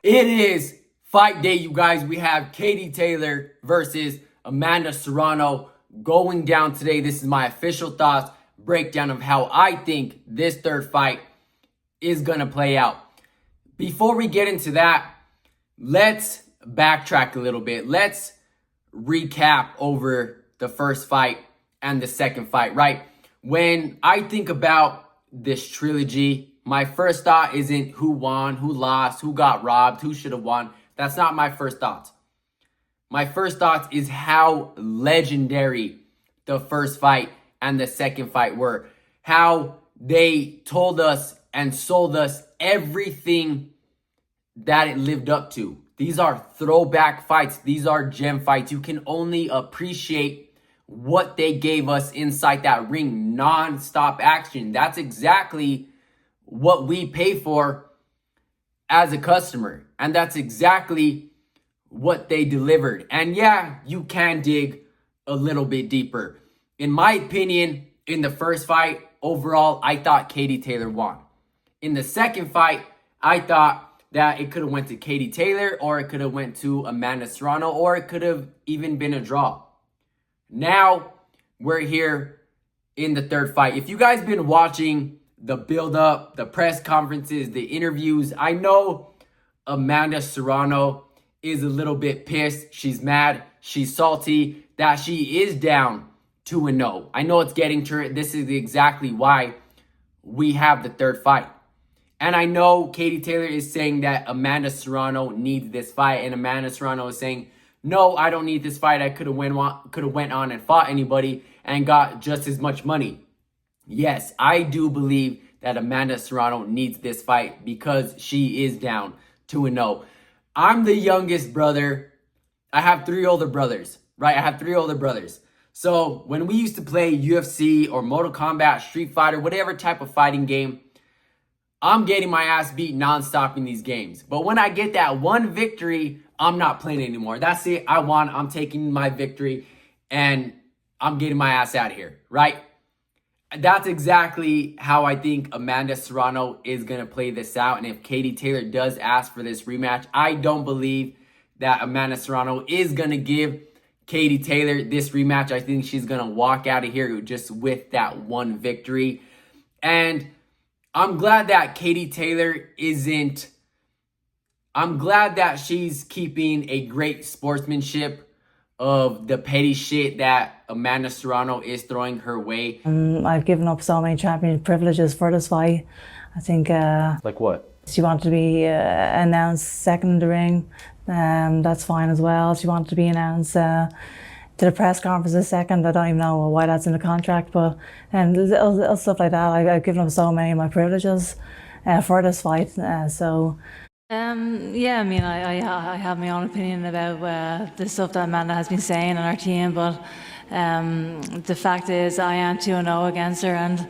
It is fight day, you guys. We have Katie Taylor versus Amanda Serrano going down today. This is my official thoughts, breakdown of how I think this third fight is going to play out. Before we get into that, let's backtrack a little bit. Let's recap over the first fight and the second fight, right? When I think about this trilogy, my first thought isn't who won, who lost, who got robbed, who should have won. That's not my first thoughts. My first thoughts is how legendary the first fight and the second fight were. How they told us and sold us everything that it lived up to. These are throwback fights. These are gem fights. You can only appreciate what they gave us inside that ring. Non-stop action. That's exactly what we pay for as a customer. And that's exactly what they delivered. And yeah, you can dig a little bit deeper. In my opinion, in the first fight, overall, I thought Katie Taylor won. In the second fight, I thought that it could have went to Katie Taylor, or it could have went to Amanda Serrano, or it could have even been a draw. Now, we're here in the third fight. If you guys been watching the build-up, the press conferences, the interviews, I know Amanda Serrano is a little bit pissed. She's mad. She's salty that she is down 2-0. I know it's getting to her. This is exactly why we have the third fight. And I know Katie Taylor is saying that Amanda Serrano needs this fight. And Amanda Serrano is saying, no, I don't need this fight. I could have went on and fought anybody and got just as much money. Yes, I do believe that Amanda Serrano needs this fight because she is down 2-0. I'm the youngest brother. I have 3 older brothers, right? I have 3 older brothers. So when we used to play UFC or Mortal Kombat, Street Fighter, whatever type of fighting game, I'm getting my ass beat nonstop in these games. But when I get that one victory, I'm not playing anymore. That's it. I won. I'm taking my victory and I'm getting my ass out of here, right? That's exactly how I think Amanda Serrano is going to play this out. And if Katie Taylor does ask for this rematch, I don't believe that Amanda Serrano is going to give Katie Taylor this rematch. I think she's going to walk out of here just with that one victory. And I'm glad that Katie Taylor isn't... I'm glad that she's keeping a great sportsmanship of the petty shit that Amanda Serrano is throwing her way. I've given up so many champion privileges for this fight. I think... like what? She wanted to be announced second in the ring. That's fine as well. She wanted to be announced to the press conference second. I don't even know why that's in the contract, but and little stuff like that. I've given up so many of my privileges for this fight. Yeah, I mean, I have my own opinion about the stuff that Amanda has been saying on our team, but the fact is I am 2-0 against her, and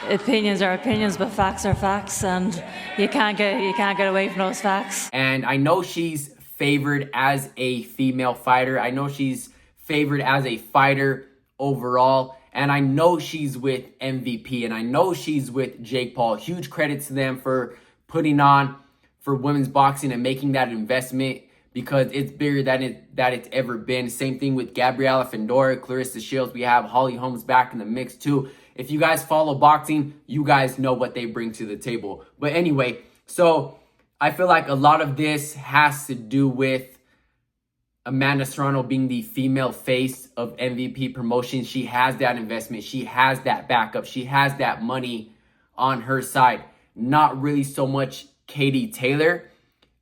opinions are opinions, but facts are facts, and you can't get away from those facts. And I know she's favored as a female fighter. I know she's favored as a fighter overall. And I know she's with MVP, and I know she's with Jake Paul. Huge credit to them for putting on for women's boxing and making that investment, because it's bigger than it's ever been. Same thing with Gabriela Fendora, Clarissa Shields. We have Holly Holmes back in the mix too. If you guys follow boxing, you guys know what they bring to the table. But anyway, so I feel like a lot of this has to do with Amanda Serrano being the female face of MVP promotion. She has that investment. She has that backup. She has that money on her side. Not really so much Katie Taylor.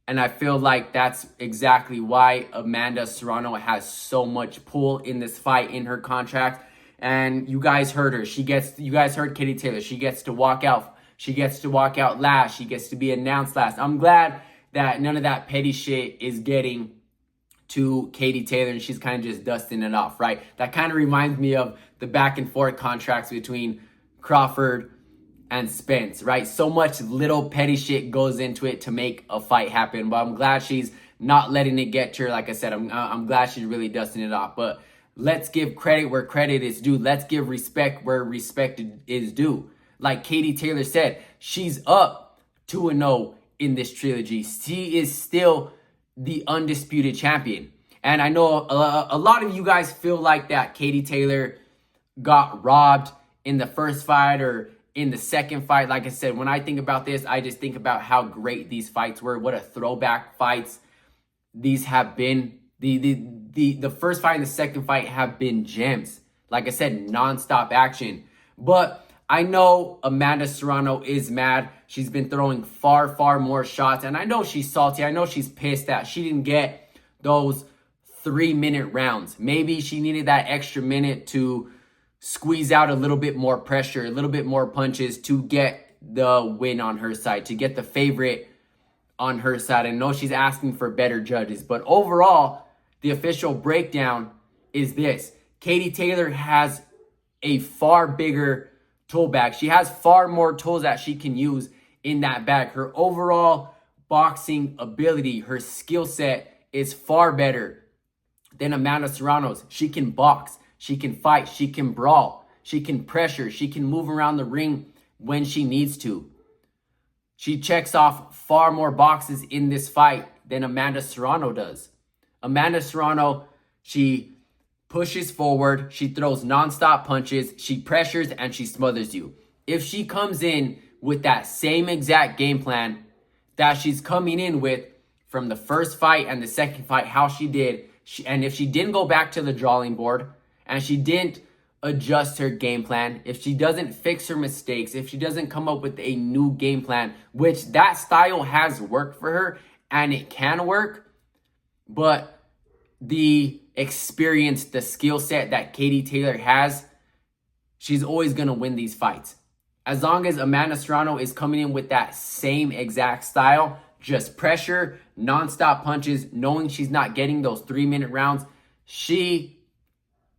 And I feel like that's exactly why Amanda Serrano has so much pull in this fight in her contract. And you guys heard her. You guys heard Katie Taylor. She gets to walk out. She gets to walk out last. She gets to be announced last. I'm glad that none of that petty shit is getting to Katie Taylor, and she's kind of just dusting it off, right? That kind of reminds me of the back and forth contracts between Crawford and Spence, right? So much little petty shit goes into it to make a fight happen, but I'm glad she's not letting it get to her. Like I said, I'm glad she's really dusting it off. But let's give credit where credit is due. Let's give respect where respect is due. Like Katie Taylor said, she's up 2-0 in this trilogy. She is still the undisputed champion. And I know a lot of you guys feel like that Katie Taylor got robbed in the first fight or in the second fight. Like I said, when I think about this, I just think about how great these fights were. What a throwback fights these have been. The first fight and the second fight have been gems. Like I said, nonstop action. But I know Amanda Serrano is mad. She's been throwing far more shots. And I know she's salty. I know she's pissed that she didn't get those 3-minute rounds. Maybe she needed that extra minute to squeeze out a little bit more pressure, a little bit more punches to get the win on her side, to get the favorite on her side. I know she's asking for better judges. But overall, the official breakdown is this. Katie Taylor has a far bigger tool bag. She has far more tools that she can use in that bag. Her overall boxing ability, her skill set is far better than Amanda Serrano's. She can box, she can fight, she can brawl, she can pressure, she can move around the ring when she needs to. She checks off far more boxes in this fight than Amanda Serrano does. Amanda Serrano, she pushes forward, she throws nonstop punches, she pressures, and she smothers you. If she comes in with that same exact game plan that she's coming in with from the first fight and the second fight, how she did, and if she didn't go back to the drawing board and she didn't adjust her game plan, if she doesn't fix her mistakes, if she doesn't come up with a new game plan, which that style has worked for her and it can work, but the experience, the skill set that Katie Taylor has, she's always going to win these fights. As long as Amanda Serrano is coming in with that same exact style, just pressure, nonstop punches, knowing she's not getting those 3-minute rounds, she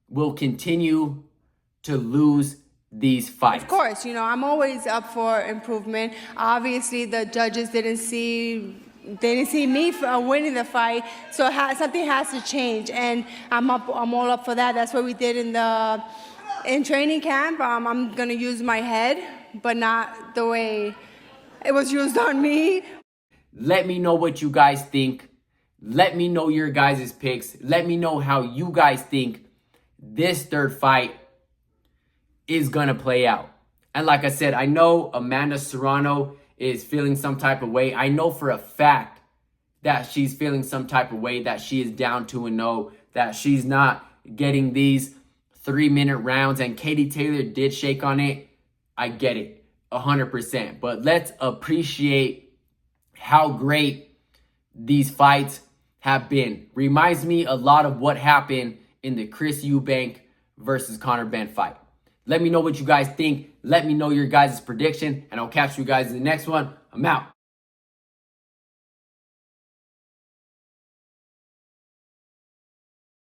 will continue to lose these fights. Of course, I'm always up for improvement. Obviously, the judges didn't see me winning the fight, so something has to change, and I'm all up for that. That's what we did in training camp. I'm gonna use my head, but not the way it was used on me. Let me know what you guys think. Let me know your guys' picks. Let me know how you guys think this third fight is gonna play out. And like I said, I know Amanda Serrano is feeling some type of way. I know for a fact that she's feeling some type of way, that she is down 2-0, that she's not getting these 3-minute rounds. And Katie Taylor did shake on it. I get it, 100%. But let's appreciate how great these fights have been. Reminds me a lot of what happened in the Chris Eubank versus Conor Benn fight. Let me know what you guys think. Let me know your guys' prediction, and I'll catch you guys in the next one. I'm out.